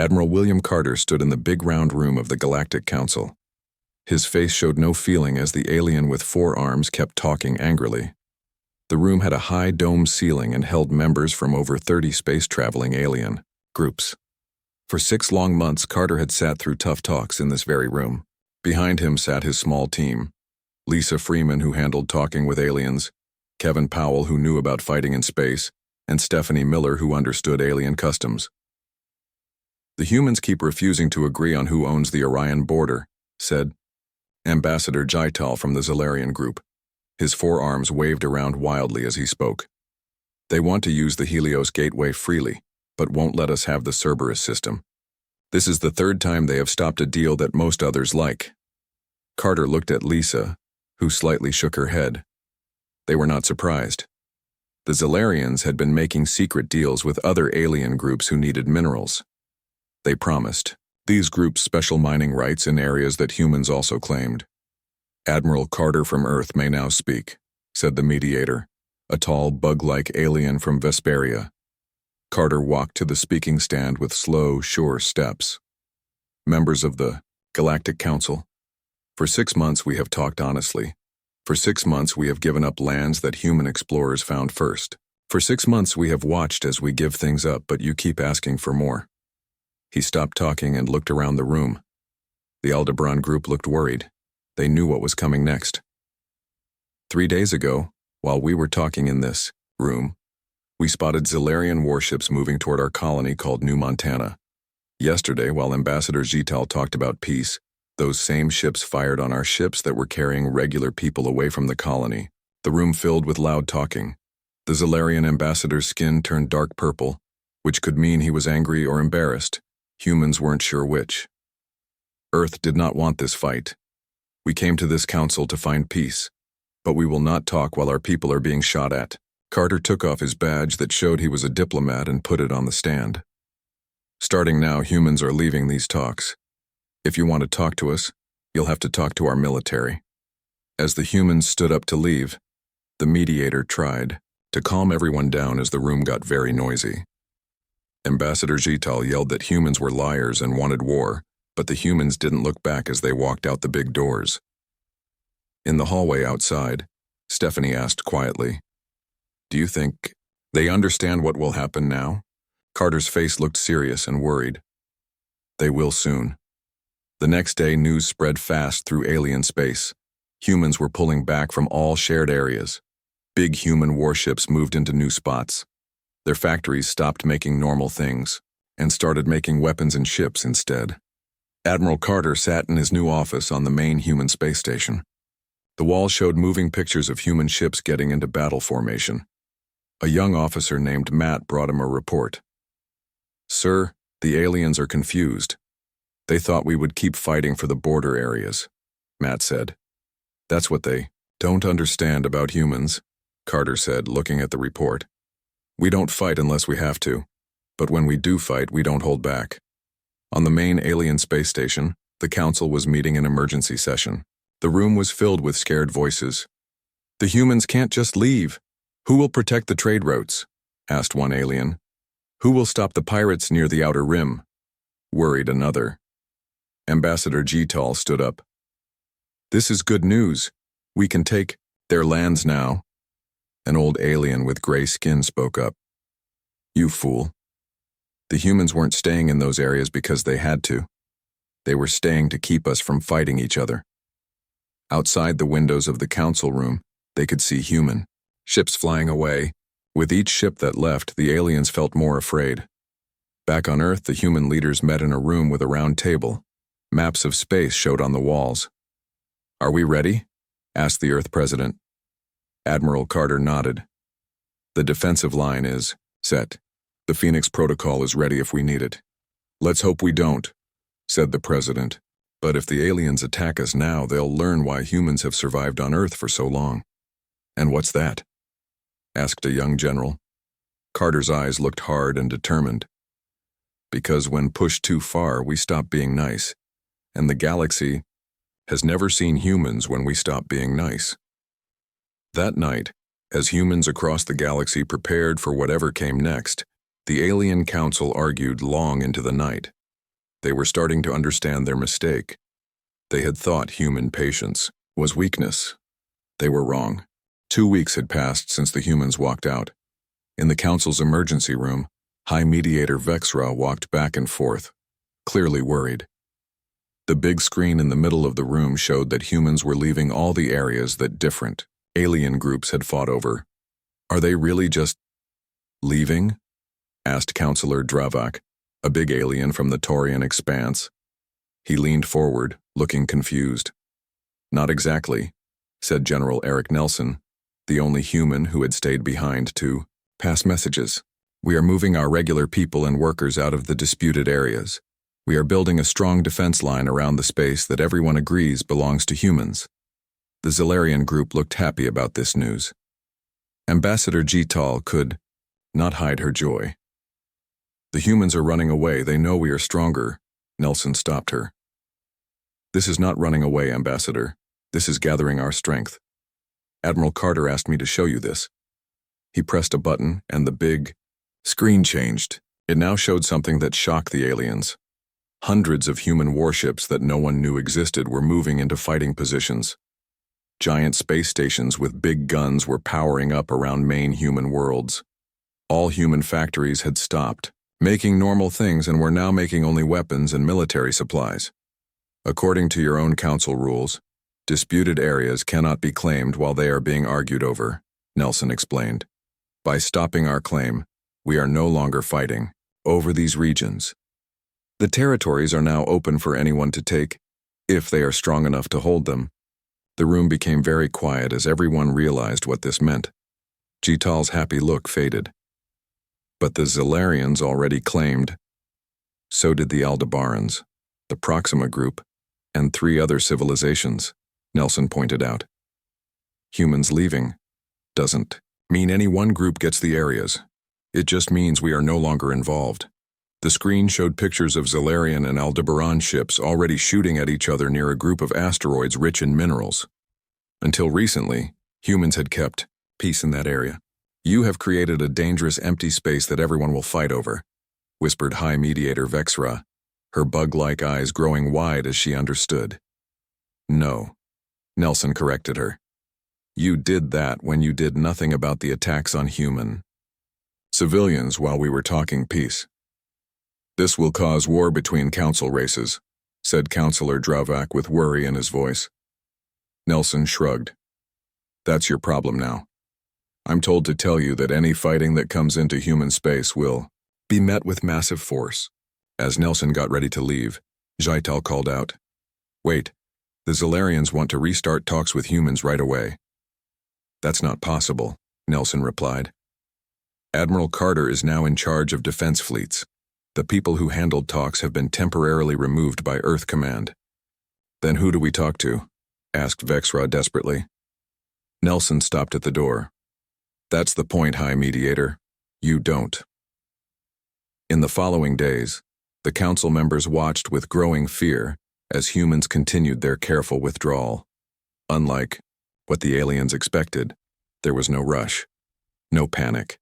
Admiral William Carter stood in the big round room of the Galactic Council. His face showed no feeling as the alien with 4 arms kept talking angrily. The room had a high dome ceiling and held members from over 30 space-traveling alien groups. For 6 long months, Carter had sat through tough talks in this very room. Behind him sat his small team. Lisa Freeman, who handled talking with aliens, Kevin Powell, who knew about fighting in space, and Stephanie Miller, who understood alien customs. "The humans keep refusing to agree on who owns the Orion border," said Ambassador Jaital from the Zalarian group. His 4 arms waved around wildly as he spoke. "They want to use the Helios Gateway freely, but won't let us have the Cerberus system. This is the 3rd time they have stopped a deal that most others like." Carter looked at Lisa, who slightly shook her head. They were not surprised. The Zalarians had been making secret deals with other alien groups who needed minerals. They promised these groups special mining rights in areas that humans also claimed. "Admiral Carter from Earth may now speak," said the mediator, a tall, bug-like alien from Vesperia. Carter walked to the speaking stand with slow, sure steps. "Members of the Galactic Council, for 6 months we have talked honestly. For 6 months we have given up lands that human explorers found first. For 6 months we have watched as we give things up, but you keep asking for more." He stopped talking and looked around the room. The Aldebaran group looked worried. They knew what was coming next. 3 days ago, while we were talking in this room, we spotted Zalarian warships moving toward our colony called New Montana. Yesterday, while Ambassador Jital talked about peace, those same ships fired on our ships that were carrying regular people away from the colony. The room filled with loud talking. The Zalarian ambassador's skin turned dark purple, which could mean he was angry or embarrassed. Humans weren't sure which. Earth did not want this fight. We came to this council to find peace, but we will not talk while our people are being shot at. Carter took off his badge that showed he was a diplomat and put it on the stand. "Starting now, humans are leaving these talks. If you want to talk to us, you'll have to talk to our military." As the humans stood up to leave, the mediator tried to calm everyone down as the room got very noisy. Ambassador Jital yelled that humans were liars and wanted war, but the humans didn't look back as they walked out the big doors. In the hallway outside, Stephanie asked quietly, "Do you think they understand what will happen now?" Carter's face looked serious and worried. "They will soon." The next day, news spread fast through alien space. Humans were pulling back from all shared areas. Big human warships moved into new spots. Their factories stopped making normal things and started making weapons and ships instead. Admiral Carter sat in his new office on the main human space station. The wall showed moving pictures of human ships getting into battle formation. A young officer named Matt brought him a report. "Sir, the aliens are confused. They thought we would keep fighting for the border areas," Matt said. "That's what they don't understand about humans," Carter said, looking at the report. "We don't fight unless we have to, but when we do fight, we don't hold back." On the main alien space station, the council was meeting an emergency session. The room was filled with scared voices. "The humans can't just leave. Who will protect the trade routes?" asked one alien. "Who will stop the pirates near the outer rim?" worried another. Ambassador Jital stood up. "This is good news. We can take their lands now." An old alien with gray skin spoke up. "You fool. The humans weren't staying in those areas because they had to. They were staying to keep us from fighting each other." Outside the windows of the council room, they could see human ships flying away. With each ship that left, the aliens felt more afraid. Back on Earth, the human leaders met in a room with a round table. Maps of space showed on the walls. "Are we ready?" asked the Earth president. Admiral Carter nodded. "The defensive line is set. The Phoenix Protocol is ready if we need it." "Let's hope we don't," said the president. "But if the aliens attack us now, they'll learn why humans have survived on Earth for so long." "And what's that?" asked a young general. Carter's eyes looked hard and determined. "Because when pushed too far, we stop being nice, and the galaxy has never seen humans when we stop being nice." That night, as humans across the galaxy prepared for whatever came next, the Alien Council argued long into the night. They were starting to understand their mistake. They had thought human patience was weakness. They were wrong. 2 weeks had passed since the humans walked out. In the council's emergency room, High Mediator Vexra walked back and forth, clearly worried. The big screen in the middle of the room showed that humans were leaving all the areas that different alien groups had fought over. Are they really just leaving? Asked Counselor Dravak, a big alien from the Taurian expanse. He leaned forward, looking confused. Not exactly, said General Eric Nelson, the only human who had stayed behind to pass messages. We are moving our regular people and workers out of the disputed areas. We are building a strong defense line around the space that everyone agrees belongs to humans. The Zilarian group looked happy about this news. Ambassador Jital could not hide her joy. The humans are running away. They know we are stronger. Nelson stopped her. This is not running away, Ambassador. This is gathering our strength. Admiral Carter asked me to show you this. He pressed a button and the big screen changed. It now showed something that shocked the aliens. Hundreds of human warships that no one knew existed were moving into fighting positions. Giant space stations with big guns were powering up around main human worlds. All human factories had stopped making normal things and were now making only weapons and military supplies. According to your own council rules, disputed areas cannot be claimed while they are being argued over, Nelson explained. By stopping our claim, we are no longer fighting over these regions. The territories are now open for anyone to take, if they are strong enough to hold them. The room became very quiet as everyone realized what this meant. Jital's happy look faded. But the Zilarians already claimed. So did the Aldebarans, the Proxima Group, and 3 other civilizations, Nelson pointed out. Humans leaving doesn't mean any one group gets the areas. It just means we are no longer involved. The screen showed pictures of Zilarian and Aldebaran ships already shooting at each other near a group of asteroids rich in minerals. Until recently, humans had kept peace in that area. You have created a dangerous empty space that everyone will fight over, whispered High Mediator Vexra, her bug-like eyes growing wide as she understood. No, Nelson corrected her. You did that when you did nothing about the attacks on human civilians while we were talking peace. This will cause war between council races, said Counselor Dravak with worry in his voice. Nelson shrugged. That's your problem now. I'm told to tell you that any fighting that comes into human space will be met with massive force. As Nelson got ready to leave, Jital called out, Wait, the Zilarians want to restart talks with humans right away. That's not possible, Nelson replied. Admiral Carter is now in charge of defense fleets. The people who handled talks have been temporarily removed by Earth Command. Then who do we talk to? Asked Vexra desperately. Nelson stopped at the door. That's the point, High Mediator. You don't. In the following days, the council members watched with growing fear as humans continued their careful withdrawal. Unlike what the aliens expected, there was no rush, no panic.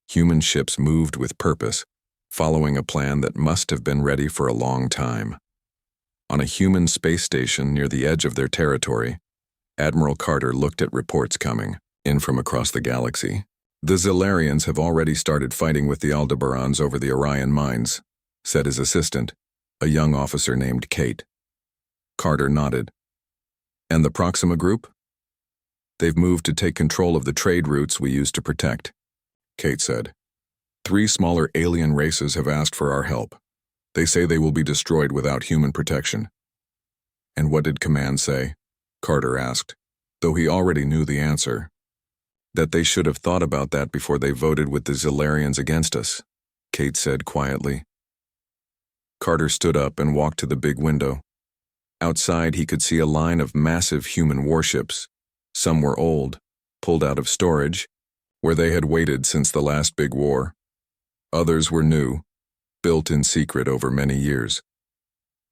Human ships moved with purpose, following a plan that must have been ready for a long time. On a human space station near the edge of their territory, Admiral Carter looked at reports coming in from across the galaxy. The Zilarians have already started fighting with the Aldebarans over the Orion mines, said his assistant, a young officer named Kate. Carter nodded. And the Proxima Group? They've moved to take control of the trade routes we used to protect, Kate said. 3 smaller alien races have asked for our help. They say they will be destroyed without human protection. And what did Command say? Carter asked, though he already knew the answer. That they should have thought about that before they voted with the Zilarians against us, Kate said quietly. Carter stood up and walked to the big window. Outside, he could see a line of massive human warships. Some were old, pulled out of storage, where they had waited since the last big war. Others were new, built in secret over many years.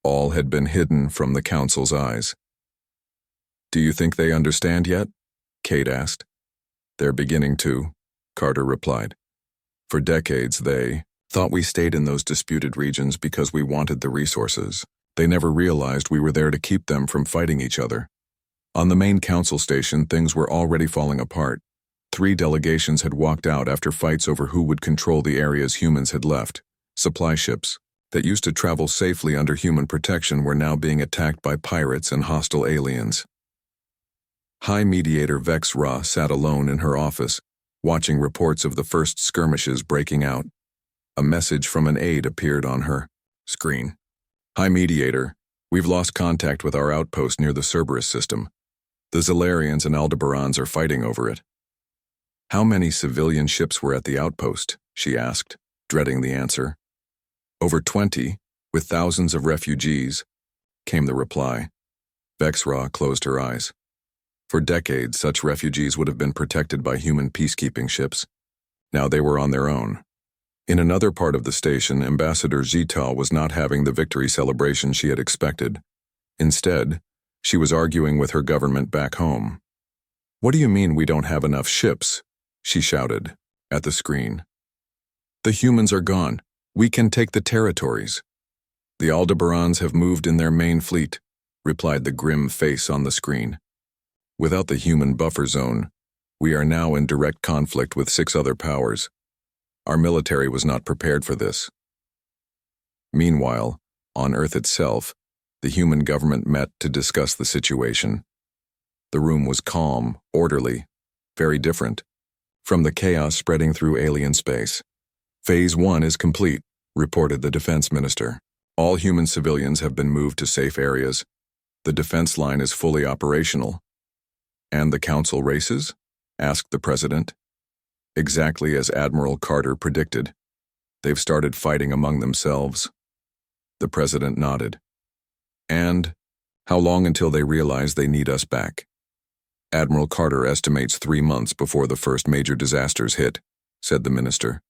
All had been hidden from the council's eyes. Do you think they understand yet? Kate asked. They're beginning to, Carter replied. For decades they Thought we stayed in those disputed regions because we wanted the resources. They never realized we were there to keep them from fighting each other. On the main council station, things were already falling apart. 3 delegations had walked out after fights over who would control the areas humans had left. Supply ships that used to travel safely under human protection were now being attacked by pirates and hostile aliens. High Mediator Vex Ra sat alone in her office, watching reports of the first skirmishes breaking out. A message from an aide appeared on her screen. High Mediator, we've lost contact with our outpost near the Cerberus system. The Zalarians and Aldebarans are fighting over it. How many civilian ships were at the outpost? She asked, dreading the answer. Over 20, with thousands of refugees, came the reply. Vexra closed her eyes. For decades, such refugees would have been protected by human peacekeeping ships. Now they were on their own. In another part of the station, Ambassador Zital was not having the victory celebration she had expected. Instead, she was arguing with her government back home. What do you mean we don't have enough ships? She shouted at the screen. The humans are gone. We can take the territories. The Aldebarans have moved in their main fleet, replied the grim face on the screen. Without the human buffer zone, we are now in direct conflict with 6 other powers. Our military was not prepared for this. Meanwhile, on Earth itself, the human government met to discuss the situation. The room was calm, orderly, very different from the chaos spreading through alien space. Phase 1 is complete, reported the defense minister. All human civilians have been moved to safe areas. The defense line is fully operational. And the council races? Asked the president. Exactly as Admiral Carter predicted. They've started fighting among themselves. The president nodded. And how long until they realize they need us back? Admiral Carter estimates 3 months before the first major disasters hit, said the minister.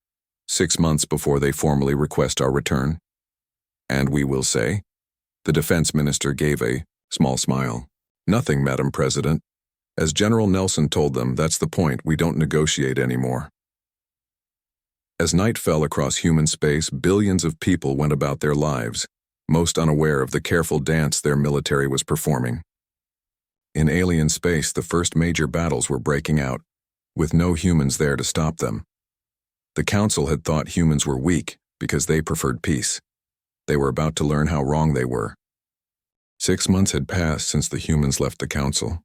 6 months before they formally request our return. And we will say? The defense minister gave a small smile. Nothing, Madam President. As General Nelson told them, that's the point, we don't negotiate anymore. As night fell across human space, billions of people went about their lives, most unaware of the careful dance their military was performing. In alien space, the first major battles were breaking out, with no humans there to stop them. The Council had thought humans were weak because they preferred peace. They were about to learn how wrong they were. 6 months had passed since the humans left the Council.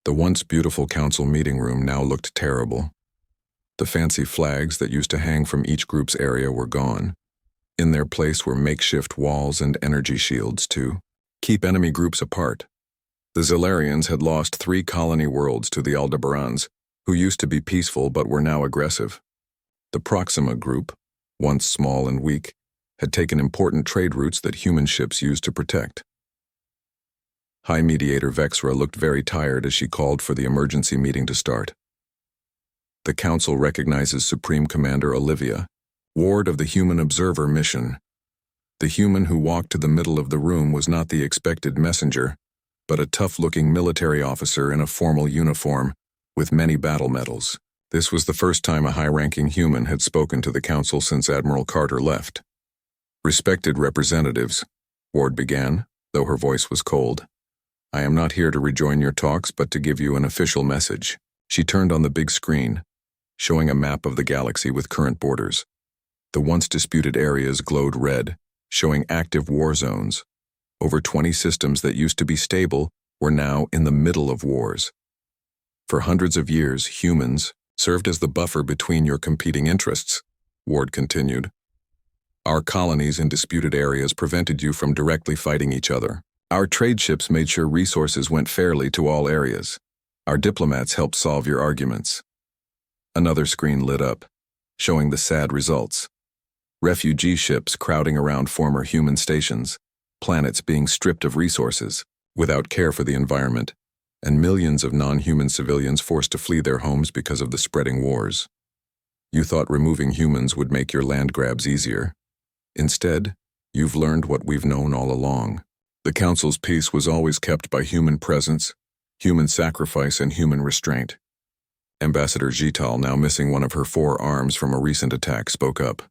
The once beautiful Council meeting room now looked terrible. The fancy flags that used to hang from each group's area were gone. In their place were makeshift walls and energy shields to keep enemy groups apart. The Zalarians had lost 3 colony worlds to the Aldebarans, who used to be peaceful but were now aggressive. The Proxima group, once small and weak, had taken important trade routes that human ships used to protect. High Mediator Vexra looked very tired as she called for the emergency meeting to start. The Council recognizes Supreme Commander Olivia, ward of the Human Observer mission. The human who walked to the middle of the room was not the expected messenger, but a tough-looking military officer in a formal uniform with many battle medals. This was the first time a high-ranking human had spoken to the Council since Admiral Carter left. Respected representatives, Ward began, though her voice was cold. I am not here to rejoin your talks, but to give you an official message. She turned on the big screen, showing a map of the galaxy with current borders. The once disputed areas glowed red, showing active war zones. Over 20 systems that used to be stable were now in the middle of wars. For hundreds of years, humans served as the buffer between your competing interests, Ward continued. Our colonies in disputed areas prevented you from directly fighting each other. Our trade ships made sure resources went fairly to all areas. Our diplomats helped solve your arguments. Another screen lit up, showing the sad results. Refugee ships crowding around former human stations, planets being stripped of resources, without care for the environment, and millions of non-human civilians forced to flee their homes because of the spreading wars. You thought removing humans would make your land grabs easier. Instead, you've learned what we've known all along. The Council's peace was always kept by human presence, human sacrifice, and human restraint. Ambassador Zital, now missing one of her 4 arms from a recent attack, spoke up.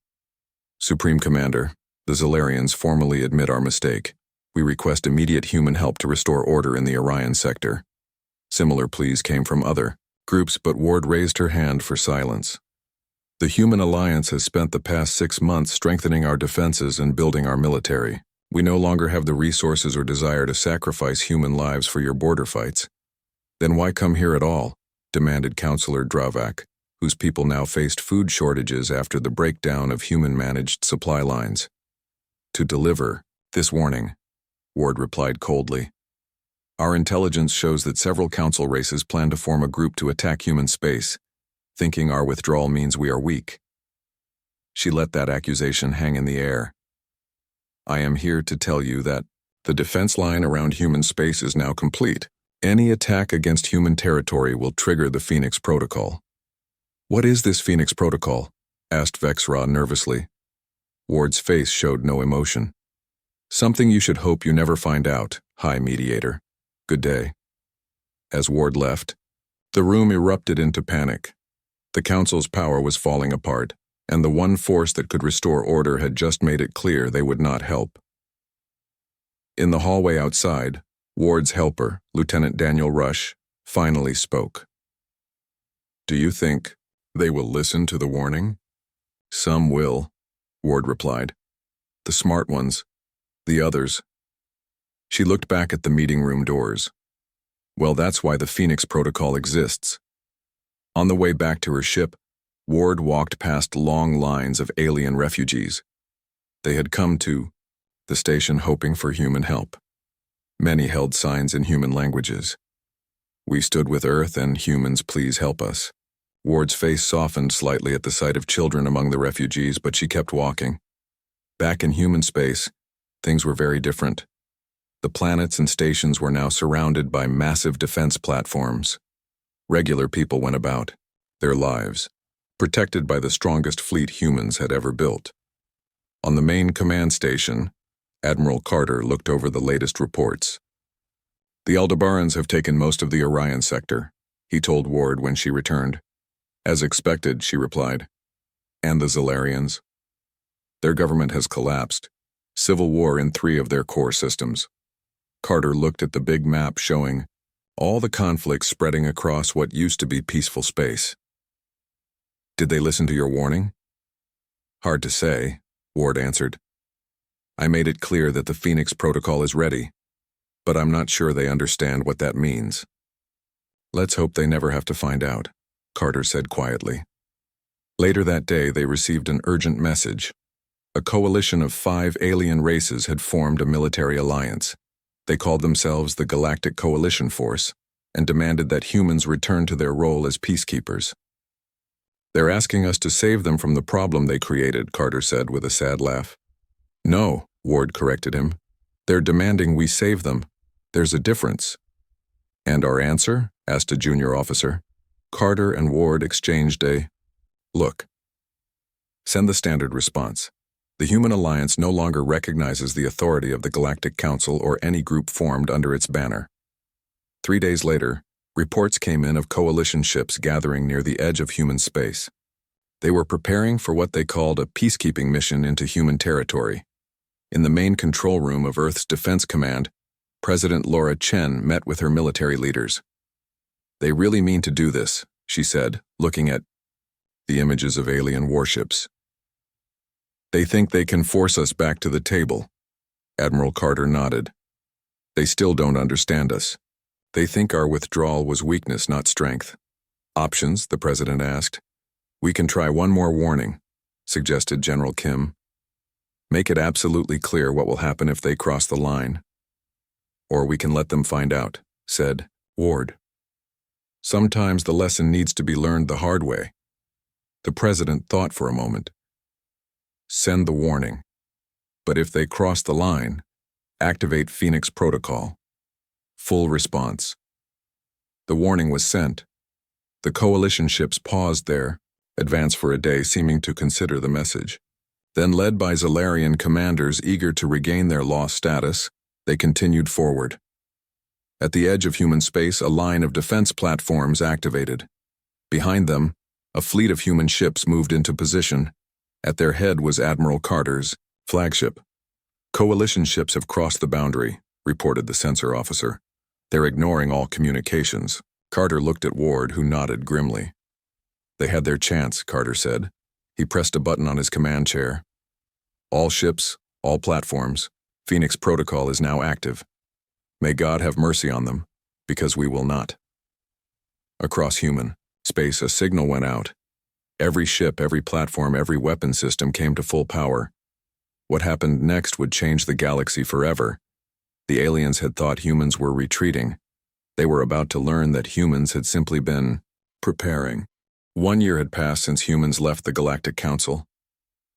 Supreme Commander, the Zolarians formally admit our mistake. We request immediate human help to restore order in the Orion sector. Similar pleas came from other groups, but Ward raised her hand for silence. The Human Alliance has spent the past 6 months strengthening our defenses and building our military. We no longer have the resources or desire to sacrifice human lives for your border fights. Then why come here at all? Demanded Councillor Dravak, whose people now faced food shortages after the breakdown of human-managed supply lines. To deliver this warning, Ward replied coldly. Our intelligence shows that several council races plan to form a group to attack human space, thinking our withdrawal means we are weak. She let that accusation hang in the air. I am here to tell you that the defense line around human space is now complete. Any attack against human territory will trigger the Phoenix Protocol. What is this Phoenix Protocol? Asked Vexra nervously. Ward's face showed no emotion. Something you should hope you never find out, High Mediator. Good day. As Ward left, the room erupted into panic. The Council's power was falling apart, and the one force that could restore order had just made it clear they would not help. In the hallway outside, Ward's helper, Lieutenant Daniel Rush, finally spoke. Do you think they will listen to the warning? Some will, Ward replied. The smart ones. The others. She looked back at the meeting room doors. Well, that's why the Phoenix Protocol exists. On the way back to her ship, Ward walked past long lines of alien refugees. They had come to the station hoping for human help. Many held signs in human languages. We stood with Earth and humans, please help us. Ward's face softened slightly at the sight of children among the refugees, but she kept walking. Back in human space, things were very different. The planets and stations were now surrounded by massive defense platforms. Regular people went about, their lives, protected by the strongest fleet humans had ever built. On the main command station, Admiral Carter looked over the latest reports. The Aldebarans have taken most of the Orion sector, he told Ward when she returned. As expected, she replied. And the Zolarians? Their government has collapsed. Civil war in 3 of their core systems. Carter looked at the big map showing all the conflicts spreading across what used to be peaceful space. Did they listen to your warning? Hard to say, Ward answered. I made it clear that the Phoenix Protocol is ready, but I'm not sure they understand what that means. Let's hope they never have to find out, Carter said quietly. Later that day, they received an urgent message. A coalition of 5 alien races had formed a military alliance. They called themselves the Galactic Coalition Force and demanded that humans return to their role as peacekeepers. They're asking us to save them from the problem they created, Carter said with a sad laugh. No, Ward corrected him. They're demanding we save them. There's a difference. And our answer? Asked a junior officer. Carter and Ward exchanged a look. Send the standard response. The Human Alliance no longer recognizes the authority of the Galactic Council or any group formed under its banner. 3 days later, reports came in of coalition ships gathering near the edge of human space. They were preparing for what they called a peacekeeping mission into human territory. In the main control room of Earth's Defense Command, President Laura Chen met with her military leaders. They really mean to do this, she said, looking at the images of alien warships. They think they can force us back to the table. Admiral Carter nodded. They still don't understand us. They think our withdrawal was weakness, not strength. Options, the president asked. We can try one more warning, suggested General Kim. Make it absolutely clear what will happen if they cross the line. Or we can let them find out, said Ward. Sometimes the lesson needs to be learned the hard way. The president thought for a moment. Send the warning. But if they cross the line, activate Phoenix Protocol. Full response. The warning was sent. The coalition ships paused there, advanced for a day seeming to consider the message. Then, led by Zolarian commanders eager to regain their lost status, they continued forward. At the edge of human space, a line of defense platforms activated. Behind them, a fleet of human ships moved into position, At their head was Admiral Carter's flagship. "Coalition ships have crossed the boundary," reported the sensor officer. "They're ignoring all communications." Carter looked at Ward, who nodded grimly. "They had their chance," Carter said. He pressed a button on his command chair. "All ships, all platforms, Phoenix Protocol is now active. May God have mercy on them, because we will not." Across human space, a signal went out. Every ship, every platform, every weapon system came to full power. What happened next would change the galaxy forever. The aliens had thought humans were retreating. They were about to learn that humans had simply been preparing. 1 year had passed since humans left the Galactic Council.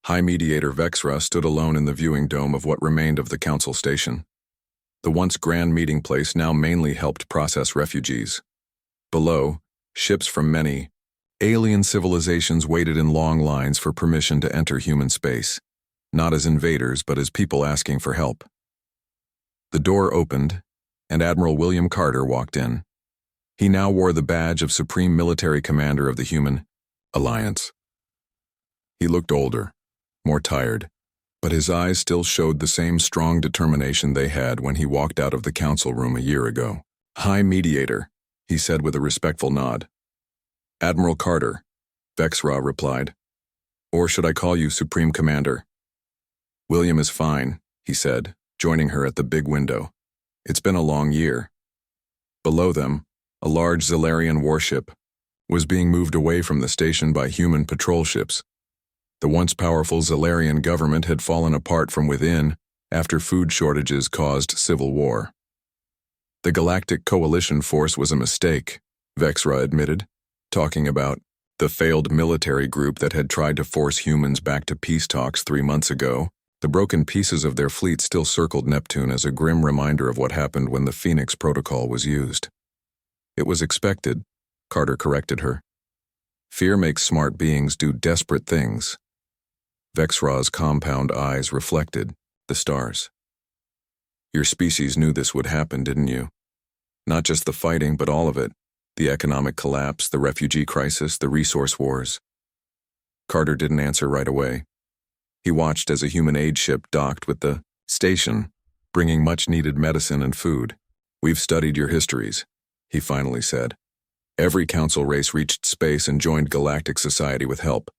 High Mediator Vexra stood alone in the viewing dome of what remained of the Council Station. The once grand meeting place now mainly helped process refugees. Below, ships from many alien civilizations waited in long lines for permission to enter human space, not as invaders but as people asking for help. The door opened, and Admiral William Carter walked in. He now wore the badge of Supreme Military Commander of the Human Alliance. He looked older, more tired, but his eyes still showed the same strong determination they had when he walked out of the council room a year ago. "High Mediator," he said with a respectful nod. "Admiral Carter," Vexra replied. "Or should I call you Supreme Commander?" "William is fine," he said, joining her at the big window. "It's been a long year." Below them, a large Zalarian warship was being moved away from the station by human patrol ships. The once powerful Zalarian government had fallen apart from within after food shortages caused civil war. "The Galactic Coalition force was a mistake," Vexra admitted, talking about the failed military group that had tried to force humans back to peace talks 3 months ago. The broken pieces of their fleet still circled Neptune as a grim reminder of what happened when the Phoenix Protocol was used. "It was expected," Carter corrected her. "Fear makes smart beings do desperate things." Vexra's compound eyes reflected the stars. "Your species knew this would happen, didn't you? Not just the fighting, but all of it. The economic collapse, the refugee crisis, the resource wars." Carter didn't answer right away. He watched as a human aid ship docked with the station, bringing much-needed medicine and food. "We've studied your histories," he finally said. "Every council race reached space and joined galactic society with help.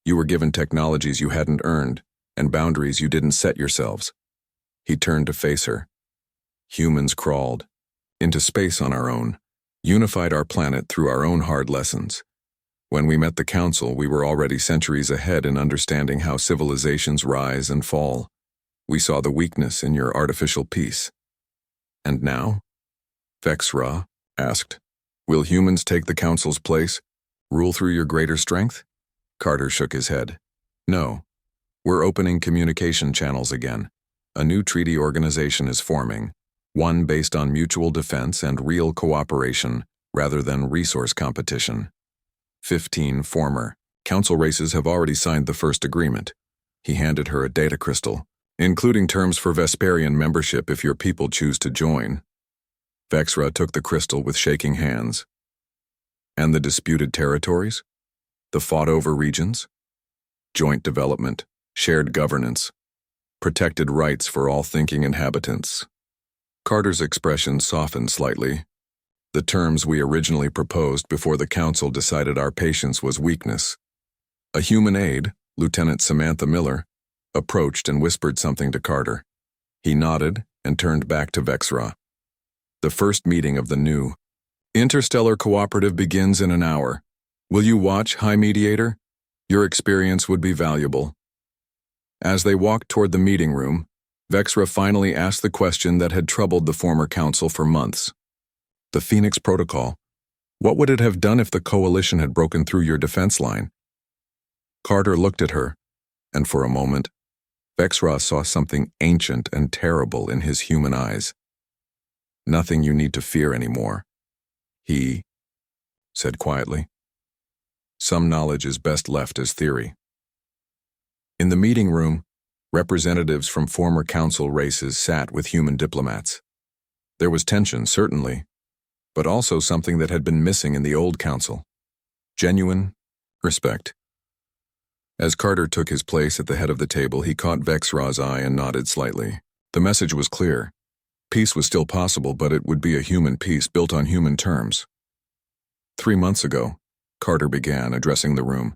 You were given technologies you hadn't earned, and boundaries you didn't set yourselves." He turned to face her. "Humans crawled into space on our own, unified our planet through our own hard lessons. When we met the Council, we were already centuries ahead in understanding how civilizations rise and fall. We saw the weakness in your artificial peace." "And now?" Vexra asked. "Will humans take the Council's place, rule through your greater strength?" Carter shook his head. "No. We're opening communication channels again. A new treaty organization is forming, one based on mutual defense and real cooperation rather than resource competition. 15 former council races have already signed the first agreement." He handed her a data crystal, "including terms for Vesperian membership if your people choose to join." Vexra took the crystal with shaking hands. "And the disputed territories? The fought-over regions? Joint development, shared governance, protected rights for all thinking inhabitants." Carter's expression softened slightly. "The terms we originally proposed before the Council decided our patience was weakness." A human aide, Lieutenant Samantha Miller, approached and whispered something to Carter. He nodded and turned back to Vexra. "The first meeting of the new Interstellar Cooperative begins in an hour. Will you watch, High Mediator? Your experience would be valuable." As they walked toward the meeting room, Vexra finally asked the question that had troubled the former council for months. "The Phoenix Protocol. What would it have done if the Coalition had broken through your defense line?" Carter looked at her, and for a moment, Vexra saw something ancient and terrible in his human eyes. "Nothing you need to fear anymore," he said quietly. "Some knowledge is best left as theory." In the meeting room, representatives from former council races sat with human diplomats. There was tension, certainly, but also something that had been missing in the old council: genuine respect. As Carter took his place at the head of the table, he caught Vexraw's eye and nodded slightly. The message was clear. Peace was still possible, but it would be a human peace built on human terms. 3 months ago, Carter began, addressing the room.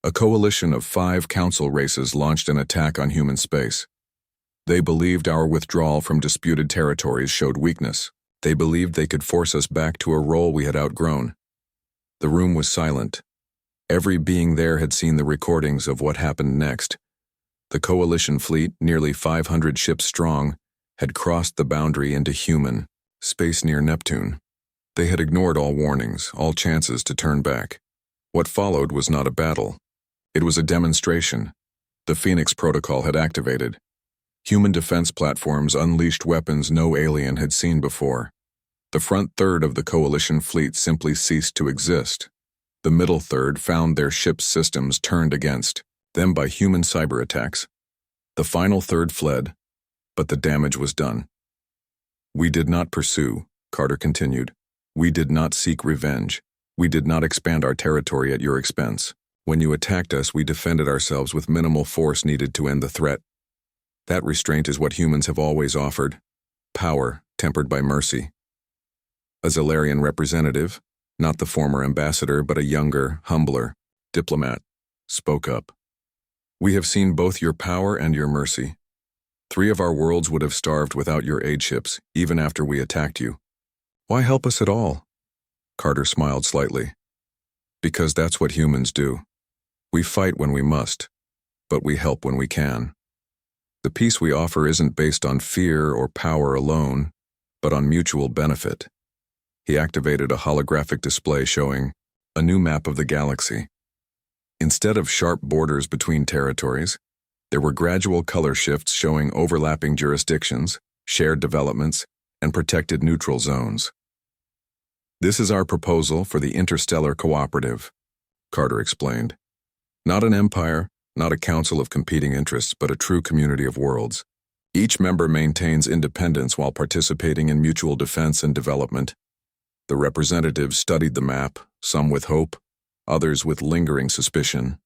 A coalition of 5 council races launched an attack on human space. They believed our withdrawal from disputed territories showed weakness. They believed they could force us back to a role we had outgrown. The room was silent. Every being there had seen the recordings of what happened next. The coalition fleet, nearly 500 ships strong, had crossed the boundary into human space near Neptune. They had ignored all warnings, all chances to turn back. What followed was not a battle. It was a demonstration. The Phoenix Protocol had activated. Human defense platforms unleashed weapons no alien had seen before. The front third of the coalition fleet simply ceased to exist. The middle third found their ship's systems turned against them by human cyber attacks. The final third fled, but the damage was done. We did not pursue, Carter continued. We did not seek revenge. We did not expand our territory at your expense. When you attacked us, we defended ourselves with minimal force needed to end the threat. That restraint is what humans have always offered. Power, tempered by mercy. A Zalarian representative, not the former ambassador, but a younger, humbler diplomat, spoke up. We have seen both your power and your mercy. 3 of our worlds would have starved without your aid ships, even after we attacked you. Why help us at all? Carter smiled slightly. Because that's what humans do. We fight when we must, but we help when we can. The peace we offer isn't based on fear or power alone, but on mutual benefit. He activated a holographic display showing a new map of the galaxy. Instead of sharp borders between territories, there were gradual color shifts showing overlapping jurisdictions, shared developments, and protected neutral zones. This is our proposal for the Interstellar Cooperative, Carter explained. Not an empire, not a council of competing interests, but a true community of worlds. Each member maintains independence while participating in mutual defense and development. The representatives studied the map, some with hope, others with lingering suspicion.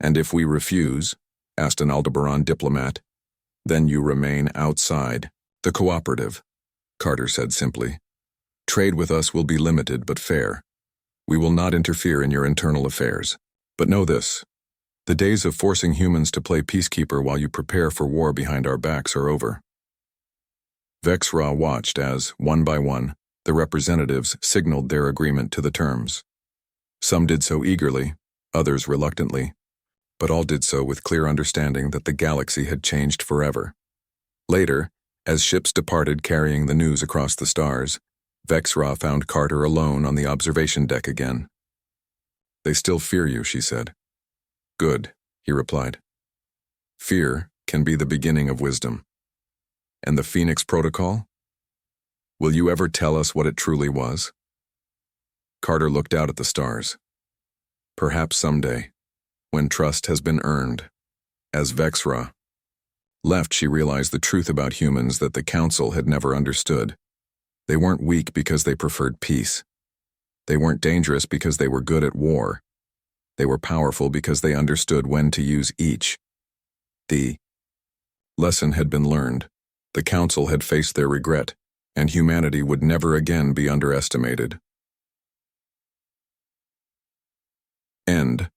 And if we refuse, asked an Aldebaran diplomat, then you remain outside the cooperative, Carter said simply. Trade with us will be limited but fair. We will not interfere in your internal affairs. But know this. The days of forcing humans to play peacekeeper while you prepare for war behind our backs are over. Vexraw watched as, one by one, the representatives signaled their agreement to the terms. Some did so eagerly, others reluctantly, but all did so with clear understanding that the galaxy had changed forever. Later, as ships departed carrying the news across the stars, Vexraw found Carter alone on the observation deck again. They still fear you, she said. Good, he replied. Fear can be the beginning of wisdom. And the Phoenix Protocol? Will you ever tell us what it truly was? Carter looked out at the stars. Perhaps someday, when trust has been earned. As Vexraw left, she realized the truth about humans that the Council had never understood. They weren't weak because they preferred peace. They weren't dangerous because they were good at war. They were powerful because they understood when to use each. The lesson had been learned. The Council had faced their regret, and humanity would never again be underestimated. End.